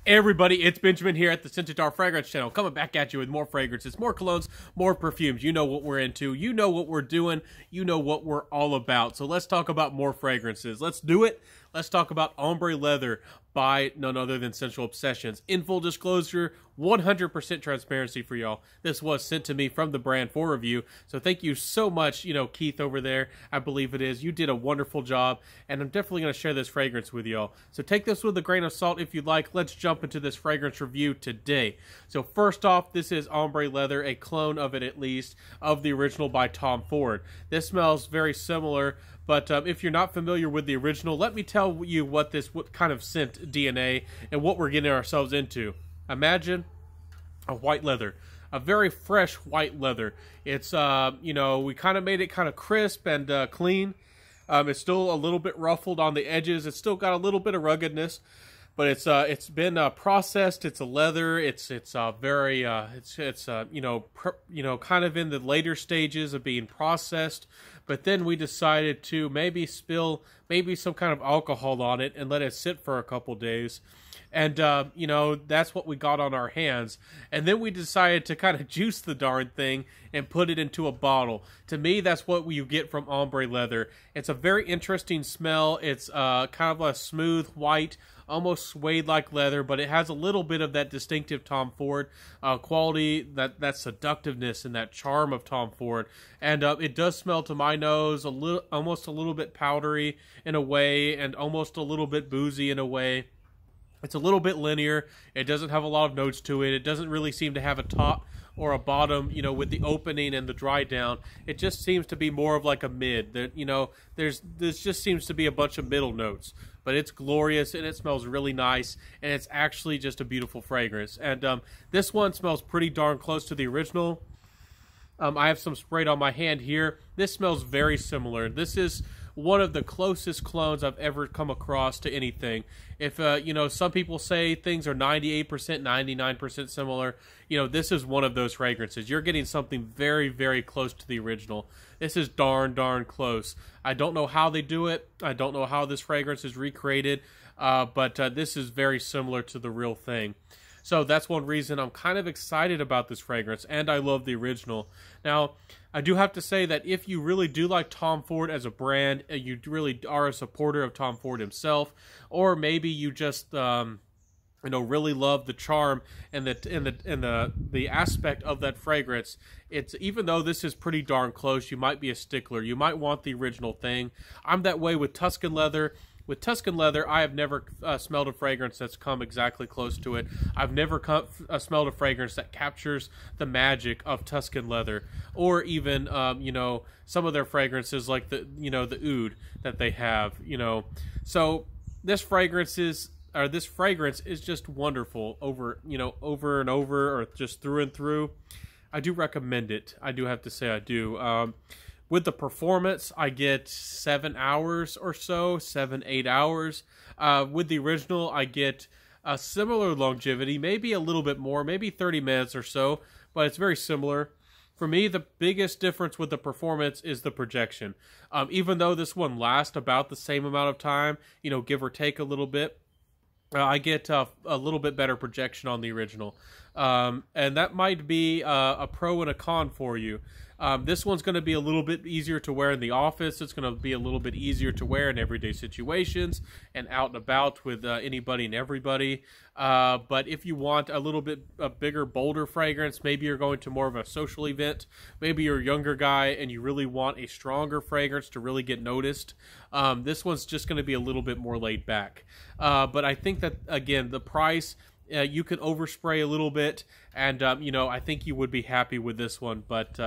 Hey everybody, it's Benjamin here at the Scentual Fragrance Channel, coming back at you with more fragrances, more colognes, more perfumes. You know what we're into, you know what we're doing, you know what we're all about. So let's talk about more fragrances. Let's do it. Let's talk about Ombre Leather by none other than Sensual Obsessions. In full disclosure, 100% transparency for y'all. This was sent to me from the brand for review. So thank you so much, Keith over there, I believe it is. You did a wonderful job, and I'm definitely going to share this fragrance with y'all. So take this with a grain of salt if you'd like. Let's jump into this fragrance review today. So first off, this is Ombre Leather, a clone of it at least, of the original by Tom Ford. This smells very similar, but if you're not familiar with the original, let me tell you what kind of scent DNA and what we're getting ourselves into. Imagine a white leather, a very fresh white leather. It's, we kind of made it kind of crisp and clean. It's still a little bit ruffled on the edges. It's still got a little bit of ruggedness, but it's been processed. It's a leather. It's very kind of in the later stages of being processed. But then we decided to maybe spill some kind of alcohol on it and let it sit for a couple days. And, that's what we got on our hands. And then we decided to kind of juice the darn thing and put it into a bottle. To me, that's what you get from Ombre Leather. It's a very interesting smell. It's kind of a smooth, white, almost suede-like leather, but it has a little bit of that distinctive Tom Ford quality, that seductiveness and that charm of Tom Ford. And it does smell, to my nose, almost a little bit powdery in a way, and almost a little bit boozy in a way. It's a little bit linear. It doesn't have a lot of notes to it. It doesn't really seem to have a top or a bottom, with the opening and the dry down. It just seems to be more of like a mid. This just seems to be a bunch of middle notes. But it's glorious, and it smells really nice, and it's actually just a beautiful fragrance. And this one smells pretty darn close to the original. I have some sprayed on my hand here. This smells very similar. This is one of the closest clones I've ever come across to anything. If, some people say things are 98%, 99% similar, this is one of those fragrances. You're getting something very, very close to the original. This is darn close. I don't know how they do it. I don't know how this fragrance is recreated, but this is very similar to the real thing. So that's one reason I'm kind of excited about this fragrance, and I love the original. Now, I do have to say that if you really do like Tom Ford as a brand, you really are a supporter of Tom Ford himself, or maybe you just really love the charm and the aspect of that fragrance. It's, even though this is pretty darn close, you might be a stickler. You might want the original thing. I'm that way with Tuscan Leather. With Tuscan Leather, I have never smelled a fragrance that's come exactly close to it. I've never smelled a fragrance that captures the magic of Tuscan Leather, or even some of their fragrances like the oud that they have. So this fragrance is just wonderful over and over, or just through and through. I do recommend it. I do have to say I do. With the performance, I get 7 hours or so, 7-8 hours. With the original, I get a similar longevity, maybe a little bit more, maybe 30 minutes or so, but it's very similar. For me, the biggest difference with the performance is the projection. Even though this one lasts about the same amount of time, give or take a little bit, I get a little bit better projection on the original. And that might be a pro and a con for you. This one's going to be a little bit easier to wear in the office. It's going to be a little bit easier to wear in everyday situations and out and about with anybody and everybody. But if you want a bigger, bolder fragrance, maybe you're going to more of a social event, maybe you're a younger guy and you really want a stronger fragrance to really get noticed, this one's just going to be a little bit more laid back. But I think that, again, the price, you could overspray a little bit, and I think you would be happy with this one. But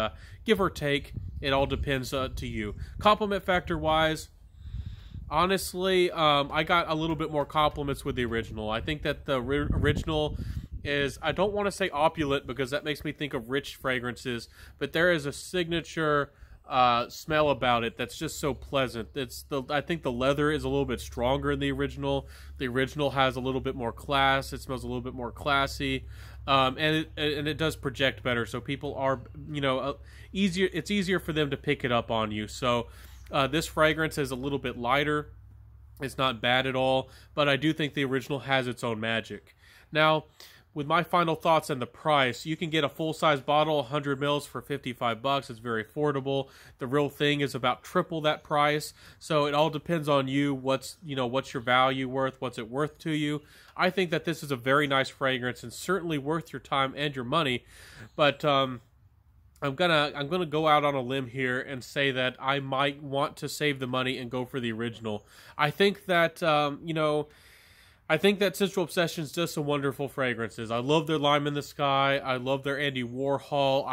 give or take, it all depends to you. Compliment factor wise, honestly, I got a little bit more compliments with the original. I think that the original is, I don't want to say opulent because that makes me think of rich fragrances, but there is a signature smell about it that's just so pleasant. I think the leather is a little bit stronger in the original. The original has a little bit more class. It smells a little bit more classy, and it does project better. So people are, easier. It's easier for them to pick it up on you. So this fragrance is a little bit lighter. It's not bad at all, but I do think the original has its own magic. Now, with my final thoughts on the price, you can get a full-size bottle, 100 mils, for $55. It's very affordable. The real thing is about triple that price. So it all depends on you. What's your value worth? What's it worth to you? I think that this is a very nice fragrance and certainly worth your time and your money. But I'm gonna go out on a limb here and say that I might want to save the money and go for the original. I think that I think that Scentual Obsessions does some wonderful fragrances. I love their Lime in the Sky. I love their Andy Warhol.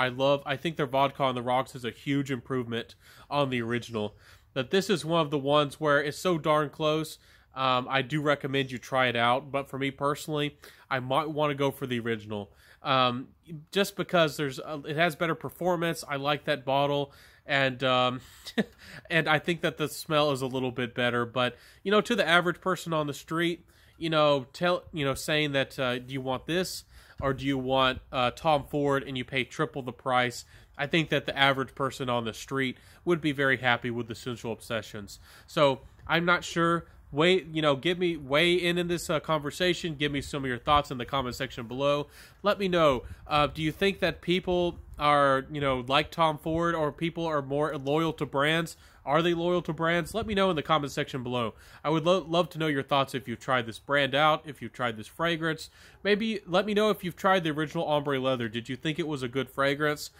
I think their Vodka on the Rocks is a huge improvement on the original. But this is one of the ones where it's so darn close. I do recommend you try it out. But for me personally, I might want to go for the original. Just because it has better performance. I like that bottle. And and I think that the smell is a little bit better. But, to the average person on the street, saying that, do you want this or do you want Tom Ford, and you pay triple the price? I think that the average person on the street would be very happy with the Scentual Obsessions. So I'm not sure. Weigh in this conversation. Give me some of your thoughts in the comment section below. Let me know. Do you think that people are, like Tom Ford, or people are more loyal to brands? Are they loyal to brands? Let me know in the comment section below. I would love to know your thoughts if you've tried this brand out, if you've tried this fragrance. Maybe let me know if you've tried the original Ombre leather. Did you think it was a good fragrance?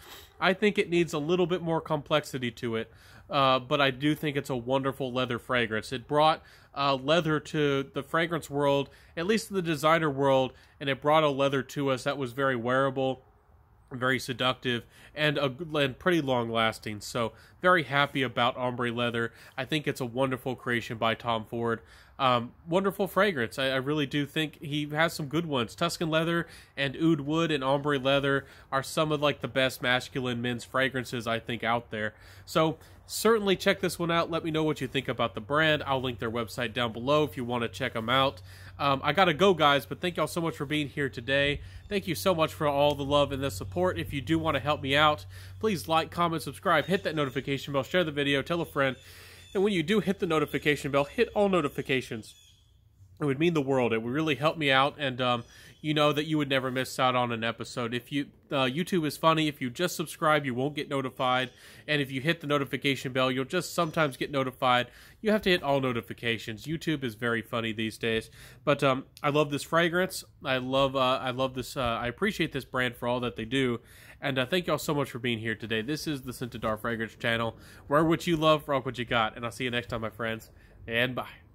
I think it needs a little bit more complexity to it, but I do think it's a wonderful leather fragrance. It brought leather to the fragrance world, at least the designer world, and it brought a leather to us that was very wearable, very seductive, and pretty long lasting. So very happy about Ombre leather. I think it's a wonderful creation by Tom Ford. Wonderful fragrance. I really do think he has some good ones. Tuscan leather and oud wood and Ombre leather are some of the best masculine men's fragrances I think out there. So certainly check this one out. Let me know what you think about the brand. I'll link their website down below if you want to check them out. I gotta go, guys, but thank y'all so much for being here today. Thank you so much for all the love and the support. If you do want to help me out, please like, comment, subscribe, hit that notification bell, share the video, tell a friend. And when you do hit the notification bell, hit all notifications. It would mean the world. It would really help me out, and you know that you would never miss out on an episode. If YouTube is funny. If you just subscribe, you won't get notified, and if you hit the notification bell, you'll just sometimes get notified. You have to hit all notifications. YouTube is very funny these days. But I love this fragrance. I love this. I appreciate this brand for all that they do. And thank y'all so much for being here today. This is the Scentual Fragrance channel. Wear what you love, rock what you got. And I'll see you next time, my friends. And bye.